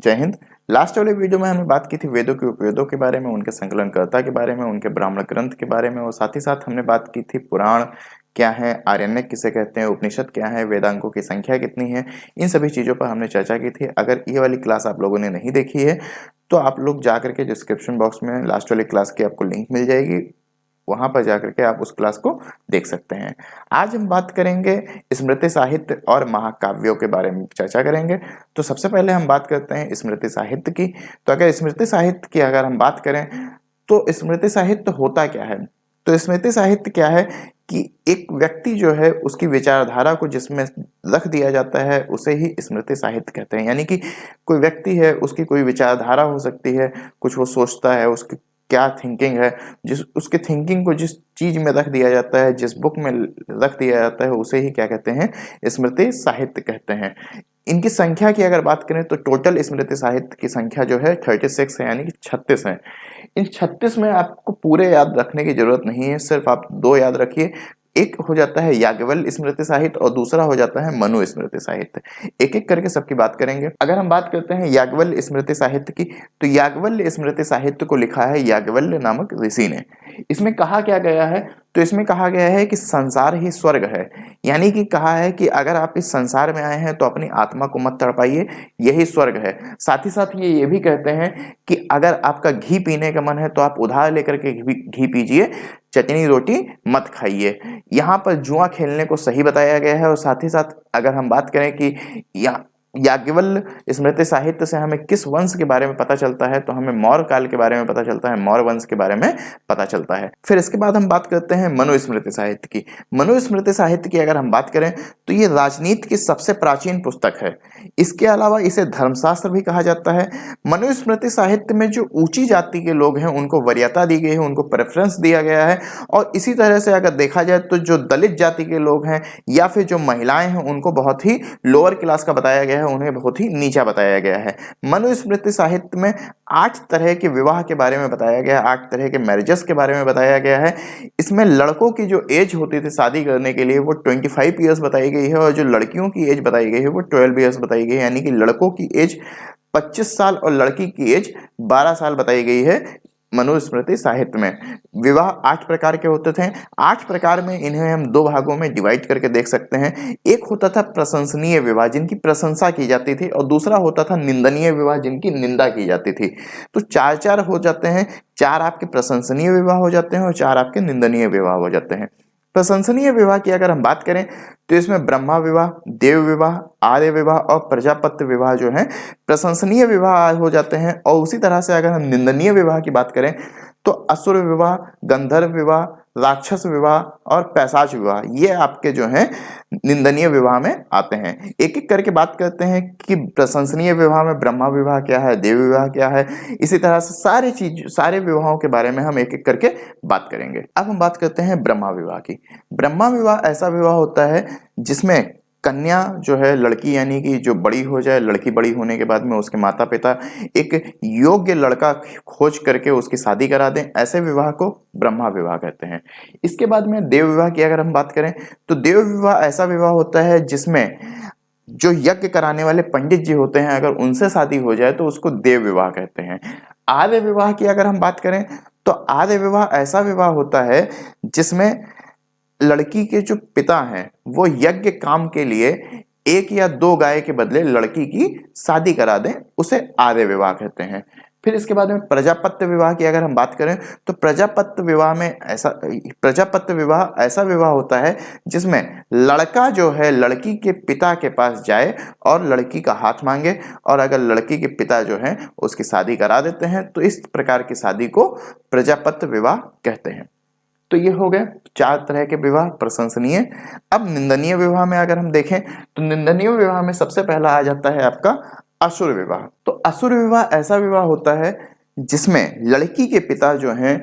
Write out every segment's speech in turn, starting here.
जय हिंद। लास्ट वाले वीडियो में हमने बात की थी वेदों के उपवेदों के बारे में, उनके संकलनकर्ता के बारे में, उनके ब्राह्मण ग्रंथ के बारे में और साथ ही साथ हमने बात की थी पुराण क्या है, आरण्यक किसे कहते हैं, उपनिषद क्या है, वेदांगों की संख्या कितनी है। इन सभी चीज़ों पर हमने चर्चा की थी। अगर ये वाली क्लास आप लोगों ने नहीं देखी है तो आप लोग जा करके डिस्क्रिप्शन बॉक्स में लास्ट वाली क्लास की आपको लिंक मिल जाएगी, वहां पर जाकर के आप उस क्लास को देख सकते हैं। आज हम बात करेंगे स्मृति साहित्य और महाकाव्यों के बारे में चर्चा करेंगे। तो सबसे पहले हम बात करते हैं स्मृति साहित्य की। तो अगर स्मृति साहित्य की अगर हम बात करें तो स्मृति साहित्य होता क्या है? तो स्मृति साहित्य क्या है कि एक व्यक्ति जो है उसकी विचारधारा को जिसमें रख दिया जाता है उसे ही स्मृति साहित्य कहते हैं। यानी कि कोई व्यक्ति है, उसकी कोई विचारधारा हो सकती है, कुछ वो सोचता है, उसकी क्या थिंकिंग है, जिस उसके थिंकिंग को जिस चीज में रख दिया जाता है, जिस बुक में रख दिया जाता है, उसे ही क्या कहते हैं? स्मृति साहित्य कहते हैं। इनकी संख्या की अगर बात करें तो टोटल स्मृति साहित्य की संख्या जो है 36 है, यानी कि 36 है। इन 36 में आपको पूरे याद रखने की जरूरत नहीं है, सिर्फ आप दो याद रखिए। एक हो जाता है याज्ञवल्क्य स्मृति साहित्य और दूसरा हो जाता है मनु स्मृति साहित्य। एक एक करके सबकी बात करेंगे। अगर हम बात करते हैं याज्ञवल्क्य स्मृति साहित्य की, तो याज्ञवल्क्य स्मृति साहित्य को लिखा है याज्ञवल्क्य नामक ऋषि ने। इसमें कहा क्या गया है? तो इसमें कहा गया है कि संसार ही स्वर्ग है। यानी कि कहा है कि अगर आप इस संसार में आए हैं तो अपनी आत्मा को मत तड़पाइए, यही स्वर्ग है। साथ ही साथ ये भी कहते हैं कि अगर आपका घी पीने का मन है तो आप उधार लेकर के घी पीजिए, चटनी रोटी मत खाइए। यहाँ पर जुआ खेलने को सही बताया गया है। और साथ ही साथ अगर हम बात करें कि याज्ञवल्क्य स्मृति साहित्य से हमें किस वंश के बारे में पता चलता है, तो हमें मौर्य काल के बारे में पता चलता है, मौर्य वंश के बारे में पता चलता है। फिर इसके बाद हम बात करते हैं मनुस्मृति साहित्य की। मनुस्मृति साहित्य की अगर हम बात करें तो ये राजनीति की सबसे प्राचीन पुस्तक है। इसके अलावा इसे धर्मशास्त्र भी कहा जाता है। मनुस्मृति साहित्य में जो ऊंची जाति के लोग हैं उनको वरीयता दी गई है, उनको प्रेफरेंस दिया गया है। और इसी तरह से अगर देखा जाए तो जो दलित जाति के लोग हैं या फिर जो महिलाएं हैं उनको बहुत ही लोअर क्लास का बताया गया है, उन्हें बहुत ही नीचा बताया गया है। मनुस्मृति साहित्य में 8 तरह के विवाह के बारे में बताया गया है, 8 तरह के मैरिजेस के बारे में बताया गया है। इसमें लड़कों की जो एज होती थी शादी करने के लिए वो 25 ईयर्स बताई गई है और जो लड़कियों की एज बताई गई है वो 12 ईयर्स बताई गई है। यानी कि लड़कों की एज 25 साल और लड़की की एज 12 साल बताई गई है। मनुस्मृति साहित्य में विवाह 8 प्रकार के होते थे। 8 प्रकार में इन्हें हम 2 भागों में डिवाइड करके देख सकते हैं। एक होता था प्रशंसनीय विवाह, जिनकी प्रशंसा की जाती थी, और दूसरा होता था निंदनीय विवाह, जिनकी निंदा की जाती थी। तो 4-4 हो जाते हैं। 4 आपके प्रशंसनीय विवाह हो जाते हैं और 4 आपके निंदनीय विवाह हो जाते हैं। प्रशंसनीय विवाह की अगर हम बात करें तो इसमें ब्रह्मा विवाह, देव विवाह, आर्य विवाह और प्रजापत्य विवाह जो है प्रशंसनीय विवाह हो जाते हैं। और उसी तरह से अगर हम निंदनीय विवाह की बात करें तो असुर विवाह, गंधर्व विवाह, राक्षस विवाह और पैशाच विवाह, ये आपके जो हैं निंदनीय विवाह में आते हैं। एक एक करके बात करते हैं कि प्रशंसनीय विवाह में ब्रह्मा विवाह क्या है, देव विवाह क्या है। इसी तरह से सारे विवाहों के बारे में हम एक एक करके बात करेंगे। अब हम बात करते हैं ब्रह्मा विवाह की। ब्रह्मा विवाह ऐसा विवाह होता है जिसमें कन्या जो है लड़की, यानी कि जो बड़ी हो जाए, लड़की बड़ी होने के बाद में उसके माता पिता एक योग्य लड़का खोज करके उसकी शादी करा दें, ऐसे विवाह को ब्रह्मा विवाह कहते हैं। इसके बाद में देव विवाह की अगर हम बात करें तो देव विवाह ऐसा विवाह होता है जिसमें जो यज्ञ कराने वाले पंडित जी होते हैं, अगर उनसे शादी हो जाए तो उसको देव विवाह कहते हैं। आर्य विवाह की अगर हम बात करें तो आर्य विवाह ऐसा विवाह होता है जिसमें लड़की के जो पिता हैं वो यज्ञ काम के लिए 1 या 2 गाय के बदले लड़की की शादी करा दें, उसे आर्य विवाह कहते हैं। फिर इसके बाद में प्रजापत्य विवाह की अगर हम बात करें तो प्रजापत्य विवाह ऐसा विवाह होता है जिसमें लड़का जो है लड़की के पिता के पास जाए और लड़की का हाथ मांगे, और अगर लड़की के पिता जो है उसकी शादी करा देते हैं तो इस प्रकार की शादी को प्रजापत्य विवाह कहते हैं। तो ये हो गए 4 तरह के विवाह प्रशंसनीय। अब निंदनीय विवाह में अगर हम देखें तो निंदनीय विवाह में सबसे पहला आ जाता है आपका असुर विवाह। तो असुर विवाह ऐसा विवाह होता है जिसमें लड़की के पिता जो हैं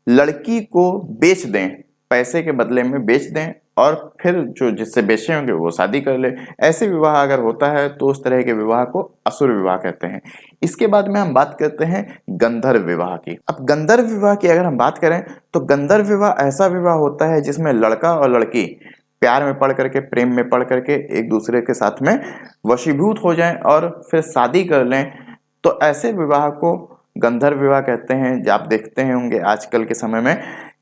लड़की को बेच दें, पैसे के बदले में बेच दें, और फिर जो जिससे बेचे होंगे वो शादी कर ले। ऐसे विवाह अगर होता है तो उस तरह के विवाह को असुर विवाह कहते हैं। इसके बाद में हम बात करते हैं गंधर्व विवाह की। अब गंधर्व विवाह की अगर हम बात करें तो गंधर्व विवाह ऐसा विवाह होता है जिसमें लड़का और लड़की प्यार में पड़ करके, प्रेम में पड़ करके एक दूसरे के साथ में वशीभूत हो जाएं और फिर शादी कर लें। तो ऐसे विवाह को गंधर्व विवाह कहते हैं। आप देखते हैं होंगे आजकल के समय में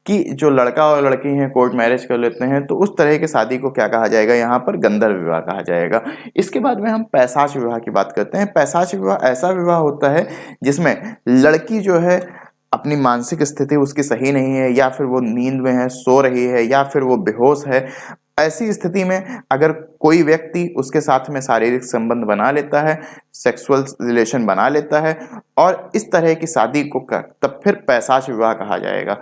कि जो लड़का और लड़की हैं कोर्ट मैरिज कर लेते हैं, तो उस तरह की शादी को क्या कहा जाएगा, यहाँ पर गंधर्व विवाह कहा जाएगा। इसके बाद में हम पैशाच विवाह की बात करते हैं। पैशाच विवाह ऐसा विवाह होता है जिसमें लड़की जो है अपनी मानसिक स्थिति उसकी सही नहीं है, या फिर वो नींद में है, सो रही है, या फिर वो बेहोश है। ऐसी स्थिति में अगर कोई व्यक्ति उसके साथ में शारीरिक संबंध बना लेता है, सेक्सुअल रिलेशन बना लेता है और इस तरह की शादी को तब फिर पैशाच विवाह कहा जाएगा।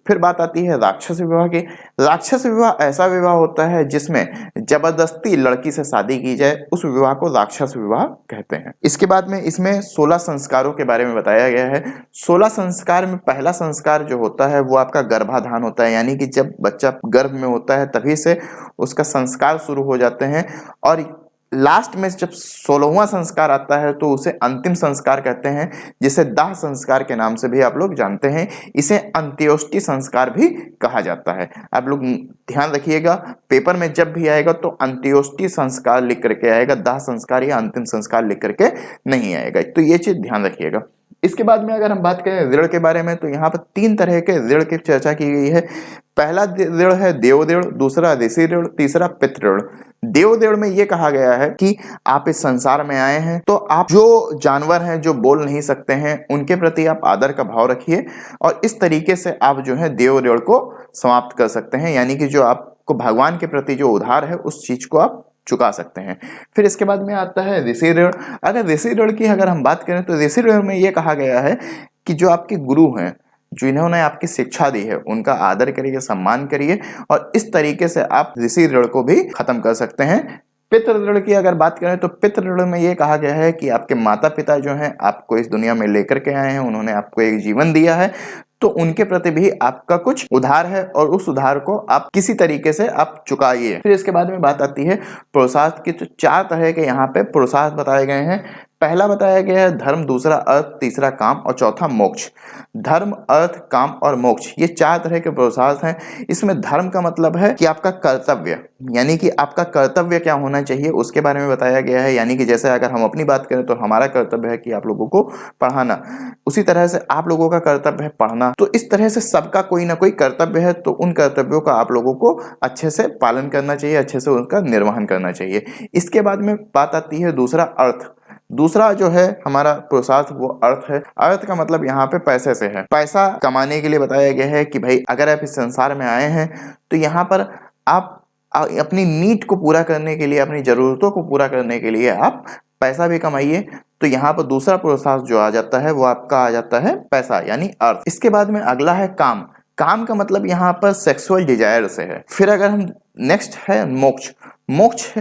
फिर बात आती है राक्षस विवाह की। राक्षस विवाह ऐसा विवाह होता है जिसमें जबरदस्ती लड़की से शादी की जाए, उस विवाह को राक्षस विवाह कहते हैं। इसके बाद में इसमें 16 संस्कारों के बारे में बताया गया है। 16 संस्कार में पहला संस्कार जो होता है वो आपका गर्भाधान होता है, यानी कि जब बच्चा गर्भ में होता है तभी से उसका संस्कार शुरू हो जाते हैं। और लास्ट में जब 16वां संस्कार आता है तो उसे अंतिम संस्कार कहते हैं, जिसे दाह संस्कार के नाम से भी आप लोग जानते हैं। इसे अंत्योष्टि संस्कार भी कहा जाता है। आप लोग ध्यान रखिएगा, पेपर में जब भी आएगा तो अंत्योष्टि संस्कार लिख करके आएगा, दाह संस्कार या अंतिम संस्कार लिख करके नहीं आएगा। तो ये चीज ध्यान रखिएगा। इसके बाद में अगर हम बात करें ऋण के बारे में, तो यहाँ पर 3 तरह के ऋण की चर्चा की गई है। पहला ऋण है देव ऋण, दूसरा ऋषि ऋण, तीसरा पितृ ऋण। देव ऋण में यह कहा गया है कि आप इस संसार में आए हैं तो आप जो जानवर हैं जो बोल नहीं सकते हैं उनके प्रति आप आदर का भाव रखिए, और इस तरीके से आप जो है देव ऋण को समाप्त कर सकते हैं, यानी कि जो आपको भगवान के प्रति जो उधार है उस चीज को आप चुका सकते हैं। फिर इसके बाद में आता है ऋषि ऋण। अगर ऋषि ऋण की अगर हम बात करें तो ऋषि ऋण में यह कहा गया है कि जो आपके गुरु हैं, जिन्होंने आपकी शिक्षा दी है, उनका आदर करिए, सम्मान करिए, और इस तरीके से आप ऋषि ऋण को भी खत्म कर सकते हैं। पितृ ऋण की अगर बात करें तो पितृ ऋण में यह कहा गया है कि आपके माता पिता जो हैं आपको इस दुनिया में लेकर के आए हैं, उन्होंने आपको एक जीवन दिया है, तो उनके प्रति भी आपका कुछ उधार है और उस उधार को आप किसी तरीके से आप चुकाइए। फिर इसके बाद में बात आती है पुरुषार्थ की। तो 4 तरह के यहाँ पे पुरुषार्थ बताए गए हैं। पहला बताया गया है धर्म, दूसरा अर्थ, तीसरा काम और चौथा मोक्ष। धर्म, अर्थ, काम और मोक्ष, ये 4 तरह के पुरुषार्थ हैं। इसमें धर्म का मतलब है कि आपका कर्तव्य, यानी कि आपका कर्तव्य क्या होना चाहिए उसके बारे में बताया गया है। यानी कि जैसे अगर हम अपनी बात करें तो हमारा कर्तव्य है कि आप लोगों को पढ़ाना, उसी तरह से आप लोगों का कर्तव्य है पढ़ना। तो इस तरह से सबका कोई ना कोई कर्तव्य है, तो उन कर्तव्यों का आप लोगों को अच्छे से पालन करना चाहिए, अच्छे से उनका निर्वहन करना चाहिए। इसके बाद में बात आती है दूसरा अर्थ। दूसरा जो है हमारा पुरुषार्थ वो अर्थ है। अर्थ का मतलब यहाँ पे पैसे से है। पैसा कमाने के लिए बताया गया है कि भाई अगर आप इस संसार में आए हैं तो यहाँ पर आप अपनी नीड को पूरा करने के लिए, अपनी जरूरतों को पूरा करने के लिए आप पैसा भी कमाइए। तो यहाँ पर दूसरा पुरुषार्थ जो आ जाता है वो आपका आ जाता है पैसा, यानी अर्थ। इसके बाद में अगला है काम। काम का मतलब यहाँ पर सेक्सुअल डिजायर से है। फिर अगर हम नेक्स्ट है मोक्ष। मोक्ष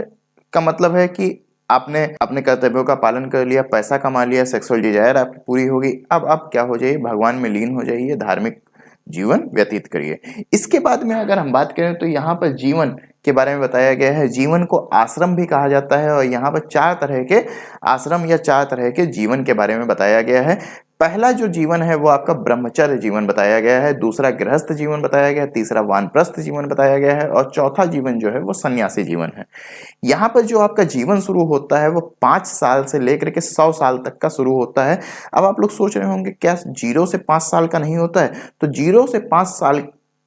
का मतलब है कि आपने अपने कर्तव्यों का पालन कर लिया, पैसा कमा लिया, सेक्सुअल डिजायर आपकी पूरी होगी, अब आप क्या हो जाइए, भगवान में लीन हो जाइए, धार्मिक जीवन व्यतीत करिए। इसके बाद में अगर हम बात करें तो यहाँ पर जीवन के बारे में बताया गया है। जीवन को आश्रम भी कहा जाता है, और यहाँ पर 4 तरह के आश्रम या 4 तरह के जीवन के बारे में बताया गया है। पहला जो जीवन है वो आपका ब्रह्मचर्य जीवन बताया गया है, दूसरा गृहस्थ जीवन बताया गया है, तीसरा वानप्रस्थ जीवन बताया गया है, और चौथा जीवन जो है वो सन्यासी जीवन है। यहाँ पर जो आपका जीवन शुरू होता है वो 5 साल से लेकर के 100 साल तक का शुरू होता है। अब आप लोग सोच रहे होंगे क्या 0 से 5 साल का नहीं होता है? तो 0 से 5 साल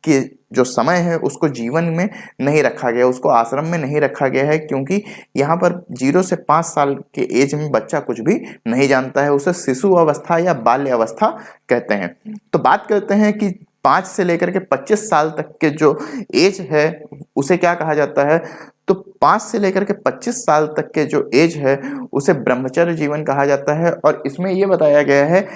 के जो समय है उसको जीवन में नहीं रखा गया, उसको आश्रम में नहीं रखा गया है, क्योंकि यहाँ पर 0 से 5 साल के एज में बच्चा कुछ भी नहीं जानता है, उसे शिशु अवस्था या बाल्य अवस्था कहते हैं। तो बात करते हैं कि 5 से लेकर के 25 साल तक के जो एज है उसे क्या कहा जाता है? तो 5 से लेकर के 25 साल तक के जो एज है उसे ब्रह्मचर्य जीवन कहा जाता है। और इसमें यह बताया गया है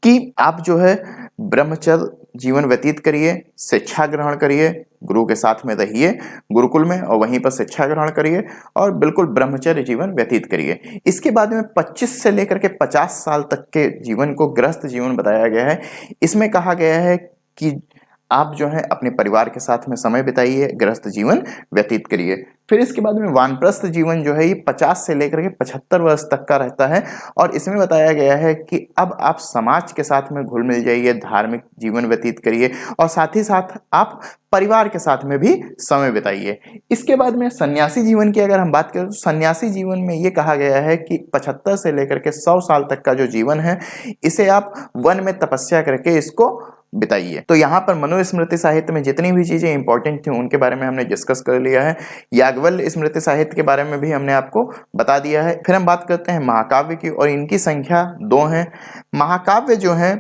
कि आप जो है ब्रह्मचर्य जीवन व्यतीत करिए, शिक्षा ग्रहण करिए, गुरु के साथ में रहिए गुरुकुल में, और वहीं पर शिक्षा ग्रहण करिए और बिल्कुल ब्रह्मचर्य जीवन व्यतीत करिए। इसके बाद में 25 से लेकर के 50 साल तक के जीवन को गृहस्थ जीवन बताया गया है। इसमें कहा गया है कि आप जो है अपने परिवार के साथ में समय बिताइए, गृहस्थ जीवन व्यतीत करिए। फिर इसके बाद में वानप्रस्थ जीवन जो है ये 50 से लेकर के 75 वर्ष तक का रहता है और इसमें बताया गया है कि अब आप समाज के साथ में घुल मिल जाइए, धार्मिक जीवन व्यतीत करिए और साथ ही साथ आप परिवार के साथ में भी समय बिताइए। इसके बाद में सन्यासी जीवन की अगर हम बात करें तो सन्यासी जीवन में ये कहा गया है कि 75 से लेकर के 100 साल तक का जो जीवन है इसे आप वन में तपस्या करके इसको बिताइए। तो यहाँ पर मनुस्मृति साहित्य में जितनी भी चीजें इंपॉर्टेंट थी उनके बारे में हमने डिस्कस कर लिया है। याज्ञवल्क्य स्मृति साहित्य के बारे में भी हमने आपको बता दिया है। फिर हम बात करते हैं महाकाव्य की और इनकी संख्या 2 है। महाकाव्य जो है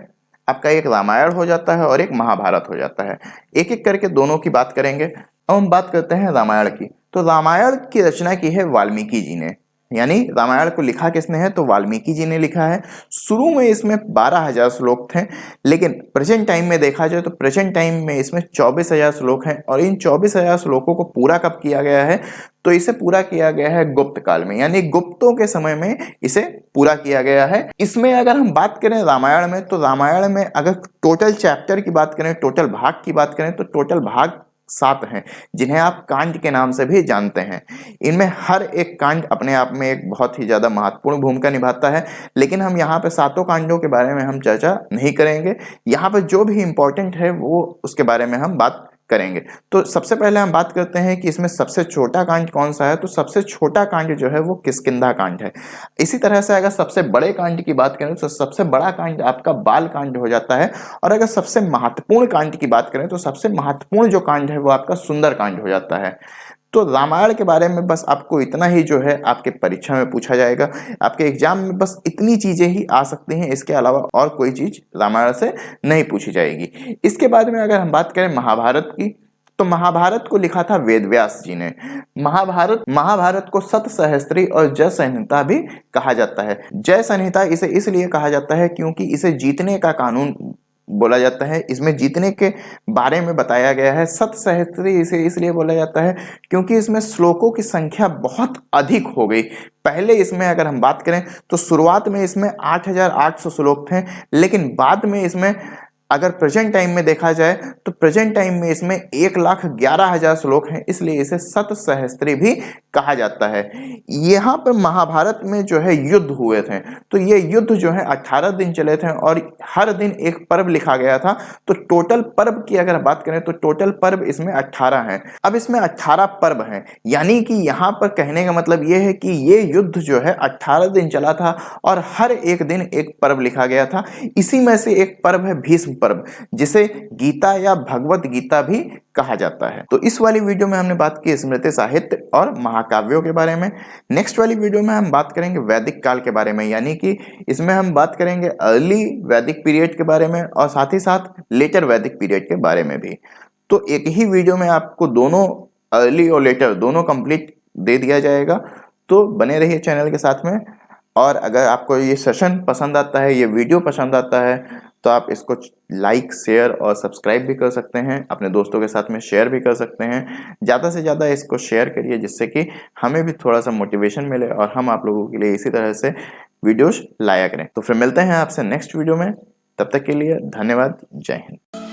आपका एक रामायण हो जाता है और एक महाभारत हो जाता है। एक एक करके दोनों की बात करेंगे। अब हम बात करते हैं रामायण की। तो रामायण की रचना की है वाल्मीकि जी ने, यानी रामायण को लिखा किसने है तो वाल्मीकि जी ने लिखा है। शुरू में इसमें 12,000 श्लोक थे, लेकिन प्रेजेंट टाइम में देखा जाए तो प्रेजेंट टाइम में इसमें 24,000 श्लोक हैं और इन 24,000 श्लोकों को पूरा कब किया गया है तो इसे पूरा किया गया है गुप्त काल में, यानी गुप्तों के समय में इसे पूरा किया गया है। इसमें अगर हम बात करें रामायण में तो रामायण में अगर टोटल चैप्टर की बात करें, टोटल भाग की बात करें तो टोटल भाग 7 हैं, जिन्हें आप कांड के नाम से भी जानते हैं। इनमें हर एक कांड अपने आप में एक बहुत ही ज्यादा महत्वपूर्ण भूमिका निभाता है, लेकिन हम यहाँ पे 7 कांडों के बारे में हम चर्चा नहीं करेंगे। यहाँ पर जो भी इंपॉर्टेंट है वो उसके बारे में हम बात करेंगे। तो सबसे पहले हम बात करते हैं कि इसमें सबसे छोटा कांड कौन सा है। तो सबसे छोटा कांड जो है वो किष्किंधा कांड है। इसी तरह से अगर सबसे बड़े कांड की बात करें तो सबसे बड़ा कांड आपका बाल कांड हो जाता है और अगर सबसे महत्वपूर्ण कांड की बात करें तो सबसे महत्वपूर्ण जो कांड है वो आपका सुंदर कांड हो जाता है। तो रामायण के बारे में बस आपको इतना ही जो है आपके परीक्षा में पूछा जाएगा, आपके एग्जाम में बस इतनी चीजें ही आ सकती हैं, इसके अलावा और कोई चीज रामायण से नहीं पूछी जाएगी। इसके बाद में अगर हम बात करें महाभारत की तो महाभारत को लिखा था वेद व्यास जी ने। महाभारत को सत सहस्त्री और जय संहिता भी कहा जाता है। जय संहिता इसे इसलिए कहा जाता है क्योंकि इसे जीतने का कानून बोला जाता है, इसमें जीतने के बारे में बताया गया है। सत सहस्त्री इसे इसलिए बोला जाता है क्योंकि इसमें श्लोकों की संख्या बहुत अधिक हो गई। पहले इसमें अगर हम बात करें तो शुरुआत में इसमें 8,800 श्लोक थे, लेकिन बाद में इसमें अगर प्रेजेंट टाइम में देखा जाए तो प्रेजेंट टाइम में इसमें 1,11,000 श्लोक हैं, इसलिए इसे सत सहस्त्री भी कहा जाता है। यहाँ पर महाभारत में जो है युद्ध हुए थे, तो ये युद्ध जो है 18 दिन चले थे और हर दिन एक पर्व लिखा गया था। तो टोटल पर्व की अगर बात करें तो टोटल पर्व इसमें 18 हैं। अब इसमें 18 पर्व हैं, यानी कि यहाँ पर कहने का मतलब ये है कि ये युद्ध जो है 18 दिन चला था और हर एक दिन एक पर्व लिखा गया था। इसी में से एक पर्व है भीष्म पर्व, जिसे गीता या भगवत गीता भी कहा जाता है। तो इस वाली वीडियो में हमने बात की स्मृति साहित्य और महाकाव्यों के बारे में। नेक्स्ट वाली वीडियो में हम बात करेंगे वैदिक काल के बारे में, यानी कि इसमें हम बात करेंगे अर्ली वैदिक पीरियड के बारे में और साथ ही साथ लेटर वैदिक पीरियड के बारे में भी। तो एक ही वीडियो में आपको दोनों अर्ली और लेटर दोनों कंप्लीट दे दिया जाएगा। तो बने रहिए चैनल के साथ में, और अगर आपको ये सेशन पसंद आता है, ये वीडियो पसंद आता है, तो आप इसको लाइक, शेयर और सब्सक्राइब भी कर सकते हैं, अपने दोस्तों के साथ में शेयर भी कर सकते हैं। ज़्यादा से ज़्यादा इसको शेयर करिए, जिससे कि हमें भी थोड़ा सा मोटिवेशन मिले और हम आप लोगों के लिए इसी तरह से वीडियोस लाया करें। तो फिर मिलते हैं आपसे नेक्स्ट वीडियो में, तब तक के लिए धन्यवाद। जय हिंद।